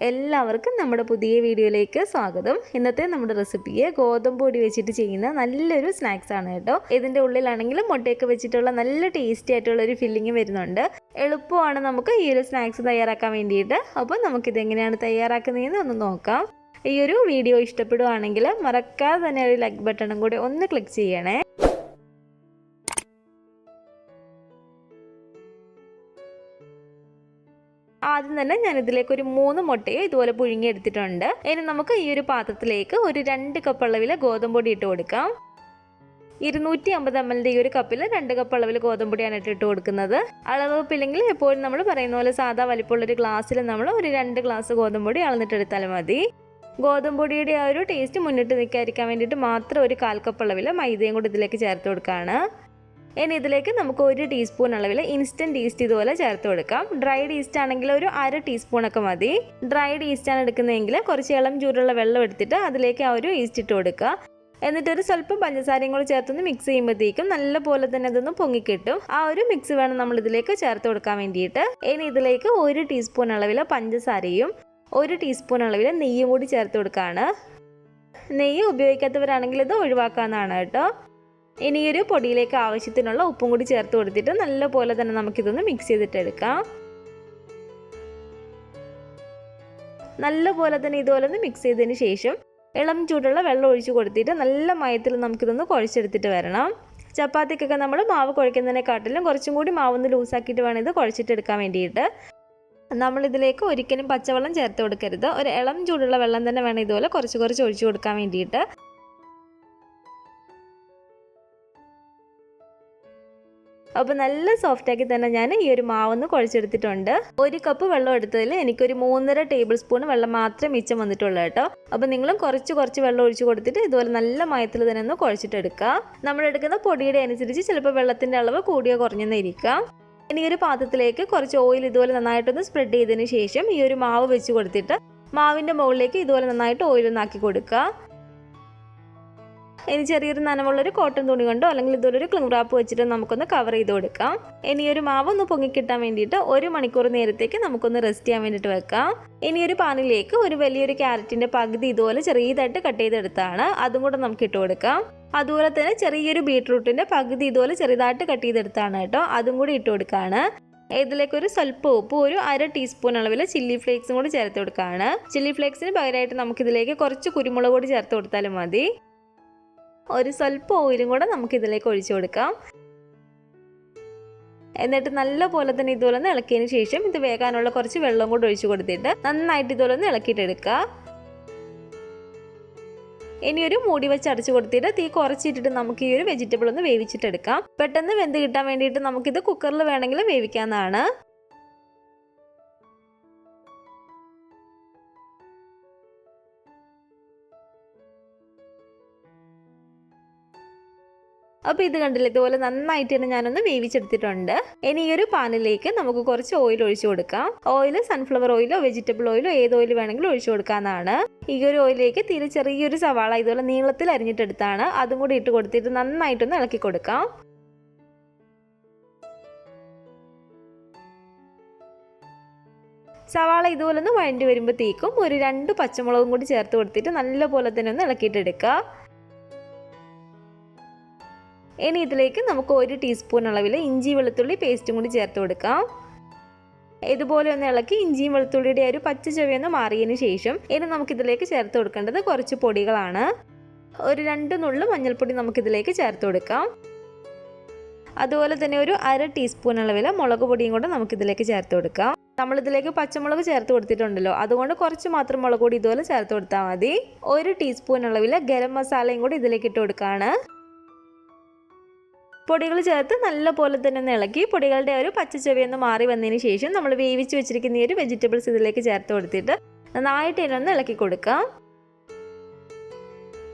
എല്ലാവർക്കും നമ്മുടെ പുതിയ വീഡിയോയിലേക്ക് സ്വാഗതം. ഇന്നത്തെ നമ്മുടെ റെസിപ്പിയെ ഗോതമ്പ് പൊടി വെച്ചിട്ട് ചെയ്യുന്ന നല്ലൊരു സ്നാക്സ് ആണ് കേട്ടോ. ഇതിൻ്റെ ഉള്ളിലാണെങ്കിലും മുട്ടയൊക്കെ വെച്ചിട്ടുള്ള നല്ല ടേസ്റ്റി ആയിട്ടുള്ള ഒരു ഫില്ലിങ് വരുന്നുണ്ട്. എളുപ്പമാണ് നമുക്ക് ഈ ഒരു സ്നാക്സ് തയ്യാറാക്കാൻ വേണ്ടിയിട്ട്. അപ്പോൾ നമുക്കിത് എങ്ങനെയാണ് തയ്യാറാക്കുന്നതെന്ന് ഒന്ന് നോക്കാം. ഈ ഒരു വീഡിയോ ഇഷ്ടപ്പെടുകയാണെങ്കിൽ മറക്കാതെ തന്നെ ഒരു ലൈക്ക് ബട്ടണും കൂടി ഒന്ന് ക്ലിക്ക് ചെയ്യണേ. ആദ്യം തന്നെ ഞാൻ ഇതിലേക്ക് ഒരു 3 മുട്ടയോ ഇതുപോലെ പുഴുങ്ങി എടുത്തിട്ടുണ്ട്. ഇനി നമുക്ക് ഈ ഒരു പാത്രത്തിലേക്ക് ഒരു 2 കപ്പ് അളവിൽ ഗോതമ്പ് പൊടി ഇട്ട് കൊടുക്കാം. 250 ml ഈ ഒരു കപ്പിൽ 2 കപ്പ് അളവിൽ ഗോതമ്പ് പൊടിയാണ് ഇട്ട് കൊടുക്കുന്നത്. അളവെപ്പില്ലെങ്കിൽ എപ്പോഴും നമ്മൾ പറയുന്ന പോലെ സാധാ വലിപ്പമുള്ളൊരു ഗ്ലാസ്സിൽ നമ്മൾ ഒരു 2 ഗ്ലാസ് ഗോതമ്പ് പൊടി അളന്നിട്ടെടുത്താലും മതി. ഗോതമ്പ് പൊടിയുടെ ആ ഒരു ടേസ്റ്റ് മുന്നിട്ട് നിൽക്കാതിരിക്കാൻ വേണ്ടിയിട്ട് മാത്രം ഒരു 1/4 കപ്പ് അളവിൽ മൈദയും കൂടി ഇതിലേക്ക് ചേർത്ത് കൊടുക്കുകയാണ്. ഇനി ഇതിലേക്ക് നമുക്ക് 1 ടീസ്പൂൺ അളവിൽ ഇൻസ്റ്റൻറ്റ് ഈസ്റ്റ് ഇതുപോലെ ചേർത്ത് കൊടുക്കാം. ഡ്രൈഡ് ഈസ്റ്റ് ആണെങ്കിൽ ഒരു 1/2 ടീസ്പൂണൊക്കെ മതി. ഡ്രൈഡ് ഈസ്റ്റാണ് എടുക്കുന്നതെങ്കിൽ കുറച്ച് ഇളം ചൂടുള്ള വെള്ളം എടുത്തിട്ട് അതിലേക്ക് ആ ഒരു ഈസ്റ്റ് ഇട്ട് കൊടുക്കുക. എന്നിട്ടൊരു സ്വല്പം പഞ്ചസാരയും കൂടി ചേർത്തൊന്ന് മിക്സ് ചെയ്യുമ്പോഴത്തേക്കും നല്ല പോലെ തന്നെ ഇതൊന്ന് പൊങ്ങിക്കിട്ടും. ആ ഒരു മിക്സ് വേണം നമ്മൾ ഇതിലേക്ക് ചേർത്ത് കൊടുക്കാൻ വേണ്ടിയിട്ട്. ഇനി ഇതിലേക്ക് 1 ടീസ്പൂൺ അളവിൽ പഞ്ചസാരയും 1 ടീസ്പൂൺ അളവിൽ നെയ്യും കൂടി ചേർത്ത് കൊടുക്കുകയാണ്. നെയ്യ് ഉപയോഗിക്കാത്തവരാണെങ്കിൽ ഇത് ഒഴിവാക്കാവുന്നതാണ് കേട്ടോ. ഇനി ഒരു പൊടിയിലേക്ക് ആവശ്യത്തിനുള്ള ഉപ്പും കൂടി ചേർത്ത് കൊടുത്തിട്ട് നല്ല പോലെ തന്നെ നമുക്കിതൊന്ന് മിക്സ് ചെയ്തിട്ടെടുക്കാം. നല്ല പോലെ തന്നെ ഇതുപോലെ ഒന്ന് മിക്സ് ചെയ്തതിന് ശേഷം ഇളം ചൂടുള്ള വെള്ളം ഒഴിച്ച് കൊടുത്തിട്ട് നല്ല മയത്തിൽ നമുക്കിതൊന്ന് കുഴച്ചെടുത്തിട്ട് വരണം. ചപ്പാത്തിക്കൊക്കെ നമ്മൾ മാവ് കുഴക്കുന്നതിനെക്കാട്ടിലും കുറച്ചും കൂടി മാവൊന്ന് ലൂസാക്കിയിട്ട് വേണം ഇത് കുഴച്ചിട്ടെടുക്കാൻ വേണ്ടിയിട്ട്. നമ്മളിതിലേക്ക് ഒരിക്കലും പച്ചവെള്ളം ചേർത്ത് കൊടുക്കരുത്. ഒരു ഇളം ചൂടുള്ള വെള്ളം തന്നെ വേണം ഇതുപോലെ കുറച്ച് കുറച്ച് ഒഴിച്ചു കൊടുക്കാൻ വേണ്ടിയിട്ട്. അപ്പോൾ നല്ല സോഫ്റ്റാക്കി തന്നെ ഞാൻ ഈ ഒരു മാവൊന്ന് കുഴച്ചെടുത്തിട്ടുണ്ട്. 1 കപ്പ് വെള്ളം എടുത്തതിൽ എനിക്കൊരു 3.5 ടേബിൾ സ്പൂൺ വെള്ളം മാത്രമേ മിച്ചം വന്നിട്ടുള്ളൂ കേട്ടോ. അപ്പോൾ നിങ്ങളും കുറച്ച് വെള്ളം ഒഴിച്ച് കൊടുത്തിട്ട് ഇതുപോലെ നല്ല മയത്തിൽ തന്നെ ഒന്ന് കുഴച്ചിട്ടെടുക്കുക. നമ്മളെടുക്കുന്ന പൊടിയുടെ അനുസരിച്ച് ചിലപ്പോൾ വെള്ളത്തിൻ്റെ അളവ് കൂടിയോ കുറഞ്ഞെന്ന് ഇരിക്കാം. ഇനി ഒരു പാത്രത്തിലേക്ക് കുറച്ച് ഓയിൽ ഇതുപോലെ നന്നായിട്ടൊന്ന് സ്പ്രെഡ് ചെയ്തതിന് ശേഷം ഈ ഒരു മാവ് വെച്ച് കൊടുത്തിട്ട് മാവിൻ്റെ മുകളിലേക്ക് ഇതുപോലെ നന്നായിട്ട് ഓയിലൊന്നാക്കി കൊടുക്കുക. ഇനി ചെറിയൊരു നനവുള്ളൊരു കോട്ടൺ തുണി കൊണ്ടോ അല്ലെങ്കിൽ ഇതുപോലെ ഒരു ക്ലിംഗ് റാപ്പ് വെച്ചിട്ട് നമുക്കൊന്ന് കവർ ചെയ്ത് കൊടുക്കാം. ഇനി ഒരു മാവ് ഒന്ന് പൊങ്ങിക്കിട്ടാൻ വേണ്ടിയിട്ട് 1 മണിക്കൂർ നേരത്തേക്ക് നമുക്കൊന്ന് റെസ്റ്റ് ചെയ്യാൻ വേണ്ടിയിട്ട് വെക്കാം. ഇനി ഒരു പാനിലേക്ക് ഒരു വലിയൊരു ക്യാരറ്റിൻ്റെ പകുതി ഇതുപോലെ ചെറിയതായിട്ട് കട്ട് ചെയ്തെടുത്താണ്, അതും കൂടെ നമുക്ക് ഇട്ട് കൊടുക്കാം. അതുപോലെ തന്നെ ചെറിയൊരു ബീട്രൂട്ടിൻ്റെ പകുതി ഇതുപോലെ ചെറുതായിട്ട് കട്ട് ചെയ്തെടുത്താണ് കേട്ടോ, അതും കൂടി ഇട്ട് കൊടുക്കുകയാണ്. ഇതിലേക്ക് ഒരു സ്വല്പം ഉപ്പ്, ഒരു 1/2 ടീസ്പൂൺ അളവിൽ ചില്ലി ഫ്ലേക്സും കൂടി ചേർത്ത് കൊടുക്കുകയാണ്. ചില്ലി ഫ്ലേക്സിന് പകരമായിട്ട് നമുക്കിതിലേക്ക് കുറച്ച് കുരുമുളക് കൂടി ചേർത്ത് കൊടുത്താലും മതി. ഒരു സ്വല്പം ഓയിലും കൂടെ നമുക്കിതിലേക്ക് ഒഴിച്ചു കൊടുക്കാം. എന്നിട്ട് നല്ല പോലെ തന്നെ ഇതുപോലെ ഒന്ന് ഇളക്കിയതിന് ശേഷം ഇത് വേകാനുള്ള കുറച്ച് വെള്ളം കൂടെ ഒഴിച്ചു കൊടുത്തിട്ട് നന്നായിട്ട് ഇതുപോലെ ഒന്ന് ഇളക്കിയിട്ടെടുക്കുക. ഇനി ഒരു മൂടി വെച്ച് അടച്ചു കൊടുത്തിട്ട് തീ കുറച്ചിട്ടിട്ട് നമുക്ക് ഈ ഒരു വെജിറ്റബിൾ ഒന്ന് വേവിച്ചിട്ടെടുക്കാം. പെട്ടെന്ന് വെന്ത് കിട്ടാൻ വേണ്ടിയിട്ട് നമുക്കിത് കുക്കറിൽ വേണമെങ്കിൽ വേവിക്കാവുന്നതാണ്. അപ്പോൾ ഇത് കണ്ടില്ല, ഇതുപോലെ നന്നായിട്ട് തന്നെ ഞാനൊന്ന് വേവിച്ചെടുത്തിട്ടുണ്ട്. ഇനി ഈ ഒരു പാനിലേക്ക് നമുക്ക് കുറച്ച് ഓയിൽ ഒഴിച്ചു കൊടുക്കാം. ഓയിൽ സൺഫ്ലവർ ഓയിലോ വെജിറ്റബിൾ ഓയിലോ ഏത് ഓയിൽ വേണമെങ്കിലും ഒഴിച്ചു കൊടുക്കാവുന്നതാണ്. ഈ ഒരു ഓയിലേക്ക് തീരെ ചെറിയൊരു സവാള ഇതുപോലെ നീളത്തിൽ അരിഞ്ഞിട്ടെടുത്താണ്, അതും കൂടി ഇട്ട് കൊടുത്തിട്ട് നന്നായിട്ടൊന്ന് ഇളക്കി കൊടുക്കാം. സവാള ഇതുപോലെ ഒന്ന് വഴണ്ടി വരുമ്പോഴത്തേക്കും ഒരു 2 പച്ചമുളകും കൂടി ചേർത്ത് കൊടുത്തിട്ട് നല്ല പോലെ തന്നെ ഒന്ന് ഇളക്കിയിട്ടെടുക്കുക. ഇനി ഇതിലേക്ക് നമുക്ക് 1 ടീസ്പൂൺ അളവിൽ ഇഞ്ചി വെളുത്തുള്ളി പേസ്റ്റും കൂടി ചേർത്ത് കൊടുക്കാം. ഇതുപോലെ ഒന്ന് ഇളക്കി ഇഞ്ചിയും വെളുത്തുള്ളിയുടെ ഒരു പച്ച ചുവയൊന്ന് മാറിയതിന് ശേഷം ഇനി നമുക്കിതിലേക്ക് ചേർത്ത് കൊടുക്കേണ്ടത് കുറച്ച് പൊടികളാണ്. ഒരു 2 നുള്ളു മഞ്ഞൾപ്പൊടി നമുക്കിതിലേക്ക് ചേർത്ത് കൊടുക്കാം. അതുപോലെ തന്നെ ഒരു 1/2 ടീസ്പൂൺ അളവിൽ മുളക് പൊടിയും കൂടെ നമുക്കിതിലേക്ക് ചേർത്ത് കൊടുക്കാം. നമ്മളിതിലേക്ക് പച്ചമുളക് ചേർത്ത് കൊടുത്തിട്ടുണ്ടല്ലോ, അതുകൊണ്ട് കുറച്ച് മാത്രം മുളക് പൊടി ഇതുപോലെ ചേർത്ത് കൊടുത്താൽ മതി. 1 ടീസ്പൂൺ അളവിൽ ഗരം മസാലയും കൂടി ഇതിലേക്ക് ഇട്ട് കൊടുക്കുകയാണ്. പൊടികൾ ചേർത്ത് നല്ല പോലെ തന്നെ ഒന്ന് ഇളക്കി പൊടികളുടെ ഒരു പച്ച ചുവയൊന്ന് മാറി വന്നതിന് ശേഷം നമ്മൾ വേവിച്ച് വെച്ചിരിക്കുന്ന ഈ ഒരു വെജിറ്റബിൾസ് ഇതിലേക്ക് ചേർത്ത് കൊടുത്തിട്ട് നന്നായിട്ട് ഇതിനൊന്ന് ഇളക്കി കൊടുക്കാം.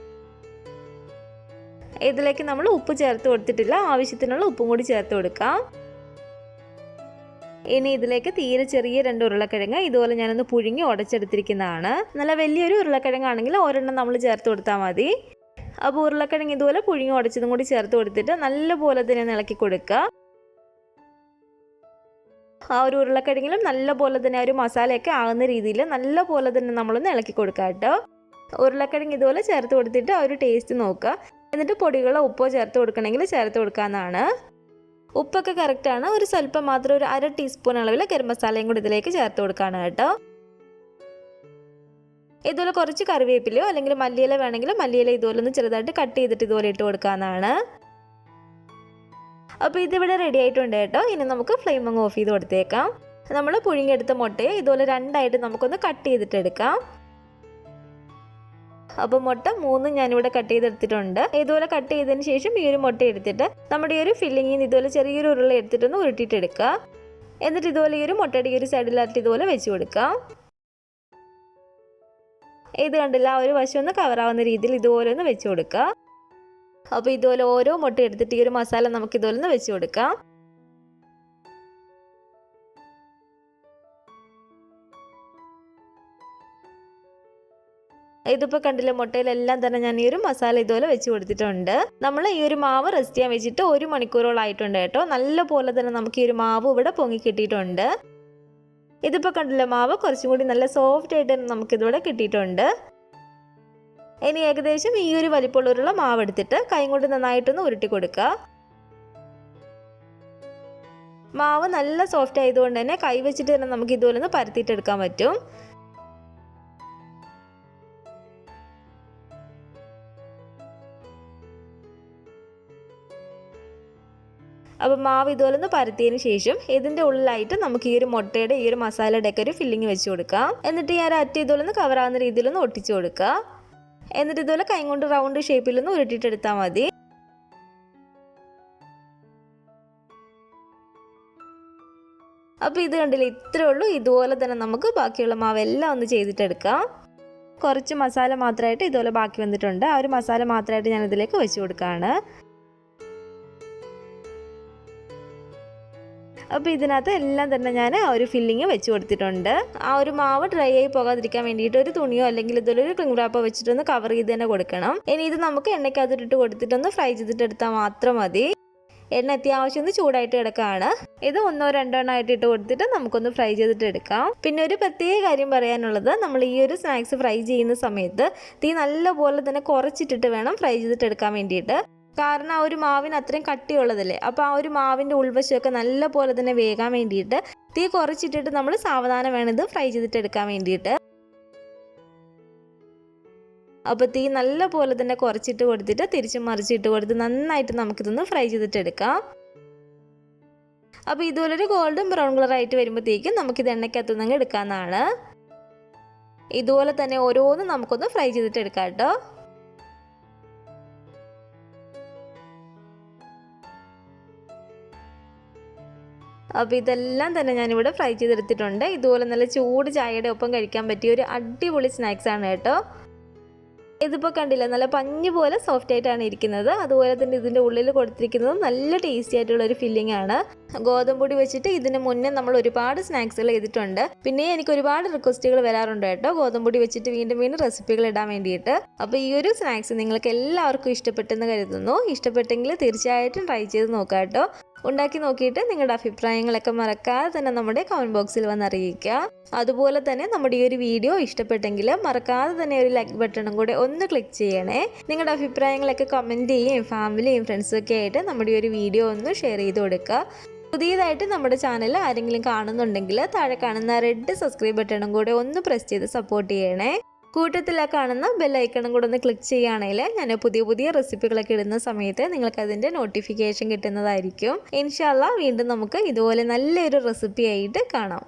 ഇതിലേക്ക് നമ്മൾ ഉപ്പ് ചേർത്ത് കൊടുത്തിട്ടില്ല, ആവശ്യത്തിനുള്ള ഉപ്പും കൂടി ചേർത്ത് കൊടുക്കാം. ഇനി ഇതിലേക്ക് തീരെ ചെറിയ 2 ഉരുളക്കിഴങ്ങ് ഇതുപോലെ ഞാനൊന്ന് പുഴുങ്ങി ഉടച്ചെടുത്തിരിക്കുന്നതാണ്. നല്ല വലിയൊരു ഉരുളക്കിഴങ്ങാണെങ്കിൽ ഒരെണ്ണം നമ്മൾ ചേർത്ത് കൊടുത്താൽ മതി. അപ്പോൾ ഉരുളക്കിഴങ്ങ് ഇതുപോലെ പുഴുങ്ങി ഉടച്ചതും കൂടി ചേർത്ത് കൊടുത്തിട്ട് നല്ല പോലെ തന്നെ ഇളക്കി കൊടുക്കുക. ആ ഒരു ഉരുളക്കിഴങ്ങിലും നല്ലപോലെ തന്നെ ആ ഒരു മസാലയൊക്കെ ആകുന്ന രീതിയിൽ നല്ലപോലെ തന്നെ നമ്മളൊന്ന് ഇളക്കി കൊടുക്കുക കേട്ടോ. ഉരുളക്കിഴങ്ങ് ഇതുപോലെ ചേർത്ത് കൊടുത്തിട്ട് ആ ഒരു ടേസ്റ്റ് നോക്കുക. എന്നിട്ട് പൊടികളോ ഉപ്പോ ചേർത്ത് കൊടുക്കണമെങ്കിൽ ചേർത്ത് കൊടുക്കാവുന്നതാണ്. ഉപ്പൊക്കെ കറക്റ്റാണ്. ഒരു സ്വല്പം മാത്രം ഒരു 1/2 ടീസ്പൂൺ അളവിൽ ഗരം മസാലയും കൂടി ഇതിലേക്ക് ചേർത്ത് കൊടുക്കുകയാണ് കേട്ടോ. ഇതുപോലെ കുറച്ച് കറിവേപ്പിലയോ അല്ലെങ്കിൽ മല്ലിയില വേണമെങ്കിൽ മല്ലിയില ഇതുപോലെ ഒന്ന് ചെറുതായിട്ട് കട്ട് ചെയ്തിട്ട് ഇതുപോലെ ഇട്ട് കൊടുക്കാവുന്നതാണ്. അപ്പോൾ ഇതിവിടെ റെഡി ആയിട്ടുണ്ട് കേട്ടോ. ഇനി നമുക്ക് ഫ്ലെയിം അങ്ങ് ഓഫ് ചെയ്ത് കൊടുത്തേക്കാം. നമ്മൾ പുഴുങ്ങിയെടുത്ത മുട്ടയെ ഇതുപോലെ രണ്ടായിട്ട് നമുക്കൊന്ന് കട്ട് ചെയ്തിട്ട് എടുക്കാം. അപ്പോൾ മുട്ട 3 ഞാനിവിടെ കട്ട് ചെയ്തെടുത്തിട്ടുണ്ട്. ഇതുപോലെ കട്ട് ചെയ്തതിന് ശേഷം ഈ ഒരു മുട്ട എടുത്തിട്ട് നമ്മുടെ ഈ ഒരു ഫില്ലിങ്ങിൽ നിന്ന് ഇതുപോലെ ചെറിയൊരു ഉരുള എടുത്തിട്ടൊന്ന് ഉരുട്ടിയിട്ടെടുക്കുക. എന്നിട്ട് ഇതുപോലെ ഈ ഒരു മുട്ടയുടെ ഈ ഒരു സൈഡിലായിട്ട് ഇതുപോലെ വെച്ച് കൊടുക്കാം. ഇത് കണ്ടില്ല, ആ ഒരു വശം ഒന്ന് കവറാവുന്ന രീതിയിൽ ഇതുപോലെ ഒന്ന് വെച്ച് കൊടുക്കുക. അപ്പോൾ ഇതുപോലെ ഓരോ മുട്ട എടുത്തിട്ട് ഈ ഒരു മസാല നമുക്ക് ഇതുപോലെ ഒന്ന് വെച്ച് കൊടുക്കാം. ഇതിപ്പോൾ കണ്ടില്ല, മുട്ടയിലെല്ലാം തന്നെ ഞാൻ ഈ ഒരു മസാല ഇതുപോലെ വെച്ച് കൊടുത്തിട്ടുണ്ട്. നമ്മൾ ഈ ഒരു മാവ് റെസ്റ്റ് ചെയ്യാൻ വെച്ചിട്ട് 1 മണിക്കൂറോളം ആയിട്ടുണ്ട് കേട്ടോ. നല്ല പോലെ തന്നെ നമുക്ക് ഈ ഒരു മാവ് ഇവിടെ പൊങ്ങി കിട്ടിയിട്ടുണ്ട്. ഇതിപ്പോൾ കണ്ടില്ല, മാവ് കുറച്ചും കൂടി നല്ല സോഫ്റ്റ് ആയിട്ട് നമുക്കിതിവിടെ കിട്ടിയിട്ടുണ്ട്. ഇനി ഏകദേശം ഈ ഒരു വലിപ്പമുള്ള മാവ് എടുത്തിട്ട് കൈ കൊണ്ട് നന്നായിട്ടൊന്ന് ഉരുട്ടി കൊടുക്കുക. മാവ് നല്ല സോഫ്റ്റ് ആയതുകൊണ്ട് തന്നെ കൈ വെച്ചിട്ട് തന്നെ നമുക്ക് ഇതുപോലെ ഒന്ന് പരത്തിയിട്ടെടുക്കാൻ പറ്റും. അപ്പോൾ മാവ് ഇതുപോലെ ഒന്ന് പരത്തിയതിന് ശേഷം ഇതിൻ്റെ ഉള്ളിലായിട്ട് നമുക്ക് ഈ ഒരു മുട്ടയുടെ ഈ ഒരു മസാലയുടെ ഒക്കെ ഒരു ഫില്ലിങ് വെച്ച് കൊടുക്കാം. എന്നിട്ട് ഈ ഒരു അറ്റ ഇതുപോലെ ഒന്ന് കവറാവുന്ന രീതിയിലൊന്ന് ഒട്ടിച്ചു കൊടുക്കുക. എന്നിട്ട് ഇതുപോലെ കൈ കൊണ്ട് റൗണ്ട് ഷേപ്പിലൊന്ന് ഉരുട്ടിയിട്ടെടുത്താൽ മതി. അപ്പോൾ ഇത് കണ്ടില്ലേ, ഇത്രേ ഉള്ളൂ. ഇതുപോലെ തന്നെ നമുക്ക് ബാക്കിയുള്ള മാവെല്ലാം ഒന്ന് ചെയ്തിട്ടെടുക്കാം. കുറച്ച് മസാല മാത്രമായിട്ട് ഇതുപോലെ ബാക്കി വന്നിട്ടുണ്ട്. ആ ഒരു മസാല മാത്രമായിട്ട് ഞാൻ ഇതിലേക്ക് വെച്ച് കൊടുക്കുകയാണ്. അപ്പോൾ ഇതിനകത്ത് എല്ലാം തന്നെ ഞാൻ ആ ഒരു ഫില്ലിങ് വെച്ച് കൊടുത്തിട്ടുണ്ട്. ആ ഒരു മാവ് ഡ്രൈ ആയി പോകാതിരിക്കാൻ വേണ്ടിയിട്ട് ഒരു തുണിയോ അല്ലെങ്കിൽ ഇതൊരു ക്ലിംഗ് റാപ്പോ വെച്ചിട്ടൊന്ന് കവർ ചെയ്ത് തന്നെ കൊടുക്കണം. ഇനി ഇത് നമുക്ക് എണ്ണയ്ക്കകത്തിട്ട് കൊടുത്തിട്ടൊന്ന് ഫ്രൈ ചെയ്തിട്ട് എടുത്താൽ മാത്രം മതി. എണ്ണ അത്യാവശ്യം ഒന്ന് ചൂടായിട്ട് കിടക്കുകയാണ്. ഇത് 1-2 എണ്ണമായിട്ട് ഇട്ട് കൊടുത്തിട്ട് നമുക്കൊന്ന് ഫ്രൈ ചെയ്തിട്ട് എടുക്കാം. പിന്നെ ഒരു പ്രത്യേക കാര്യം പറയാനുള്ളത്, നമ്മൾ ഈ ഒരു സ്നാക്സ് ഫ്രൈ ചെയ്യുന്ന സമയത്ത് തീ നല്ലപോലെ തന്നെ കുറച്ചിട്ടിട്ട് വേണം ഫ്രൈ ചെയ്തിട്ട് എടുക്കാൻ വേണ്ടിയിട്ട്. കാരണം ആ ഒരു മാവിന് അത്രയും കട്ടിയുള്ളതല്ലേ. അപ്പോൾ ആ ഒരു മാവിൻ്റെ ഉൾവശമൊക്കെ നല്ല പോലെ തന്നെ വേകാൻ വേണ്ടിയിട്ട് തീ കുറച്ചിട്ടിട്ട് നമ്മൾ സാവധാനം വേണം ഇത് ഫ്രൈ ചെയ്തിട്ട് എടുക്കാൻ വേണ്ടിയിട്ട്. അപ്പോൾ തീ നല്ല പോലെ തന്നെ കുറച്ചിട്ട് കൊടുത്തിട്ട് തിരിച്ചും മറിച്ചിട്ട് കൊടുത്ത് നന്നായിട്ട് നമുക്കിതൊന്ന് ഫ്രൈ ചെയ്തിട്ട് എടുക്കാം. അപ്പോൾ ഇതുപോലൊരു ഗോൾഡൻ ബ്രൗൺ കളർ ആയിട്ട് വരുമ്പോഴത്തേക്കും നമുക്കിത് എണ്ണയ്ക്കകത്തുനിന്ന് എടുക്കാവുന്നതാണ്. ഇതുപോലെ തന്നെ ഓരോന്നും നമുക്കൊന്ന് ഫ്രൈ ചെയ്തിട്ട് എടുക്കാം കേട്ടോ. അപ്പോൾ ഇതെല്ലാം തന്നെ ഞാനിവിടെ ഫ്രൈ ചെയ്തെടുത്തിട്ടുണ്ട്. ഇതുപോലെ നല്ല ചൂട് ചായയുടെ ഒപ്പം കഴിക്കാൻ പറ്റിയ ഒരു അടിപൊളി സ്നാക്സ് ആണ് കേട്ടോ. ഇതിപ്പോൾ കണ്ടില്ല, നല്ല പഞ്ഞ് പോലെ സോഫ്റ്റ് ആയിട്ടാണ് ഇരിക്കുന്നത്. അതുപോലെ തന്നെ ഇതിൻ്റെ ഉള്ളിൽ കൊടുത്തിരിക്കുന്നത് നല്ല ടേസ്റ്റി ആയിട്ടുള്ള ഒരു ഫില്ലിംഗ് ആണ്. ഗോതമ്പൊടി വെച്ചിട്ട് ഇതിന് മുന്നേ നമ്മൾ ഒരുപാട് സ്നാക്സുകൾ ചെയ്തിട്ടുണ്ട്. പിന്നെ എനിക്ക് ഒരുപാട് റിക്വസ്റ്റുകൾ വരാറുണ്ട് കേട്ടോ, ഗോതമ്പൊടി വെച്ചിട്ട് വീണ്ടും വീണ്ടും റെസിപ്പികൾ ഇടാൻ വേണ്ടിയിട്ട്. അപ്പോൾ ഈ ഒരു സ്നാക്സ് നിങ്ങൾക്ക് എല്ലാവർക്കും ഇഷ്ടപ്പെട്ടെന്ന് കരുതുന്നു. ഇഷ്ടപ്പെട്ടെങ്കിൽ തീർച്ചയായിട്ടും ട്രൈ ചെയ്ത് നോക്കാം കേട്ടോ. ഉണ്ടാക്കി നോക്കിയിട്ട് നിങ്ങളുടെ അഭിപ്രായങ്ങളൊക്കെ മറക്കാതെ തന്നെ നമ്മുടെ കമൻറ്റ് ബോക്സിൽ വന്ന് അറിയിക്കുക. അതുപോലെ തന്നെ നമ്മുടെ ഈ ഒരു വീഡിയോ ഇഷ്ടപ്പെട്ടെങ്കിൽ മറക്കാതെ തന്നെ ഒരു ലൈക്ക് ബട്ടണും കൂടെ ഒന്ന് ക്ലിക്ക് ചെയ്യണേ. നിങ്ങളുടെ അഭിപ്രായങ്ങളൊക്കെ കമൻറ്റ് ചെയ്യുകയും ഫാമിലിയും ഫ്രണ്ട്സും ഒക്കെ ആയിട്ട് നമ്മുടെ ഈ ഒരു വീഡിയോ ഒന്ന് ഷെയർ ചെയ്ത് കൊടുക്കുക. പുതിയതായിട്ട് നമ്മുടെ ചാനൽ ആരെങ്കിലും കാണുന്നുണ്ടെങ്കിൽ താഴെ കാണുന്ന റെഡ് സബ്സ്ക്രൈബ് ബട്ടണും കൂടെ ഒന്ന് പ്രസ് ചെയ്ത് സപ്പോർട്ട് ചെയ്യണേ. കൂട്ടത്തിലാ കാണുന്ന ബെല്ലൈക്കണും കൂടെ ഒന്ന് ക്ലിക്ക് ചെയ്യുകയാണെങ്കിൽ ഞാൻ പുതിയ റെസിപ്പികളൊക്കെ ഇടുന്ന സമയത്ത് നിങ്ങൾക്ക് അതിൻ്റെ നോട്ടിഫിക്കേഷൻ കിട്ടുന്നതായിരിക്കും. ഇൻഷാ അല്ലാഹ് വീണ്ടും നമുക്ക് ഇതുപോലെ നല്ലൊരു റെസിപ്പി ആയിട്ട് കാണാം.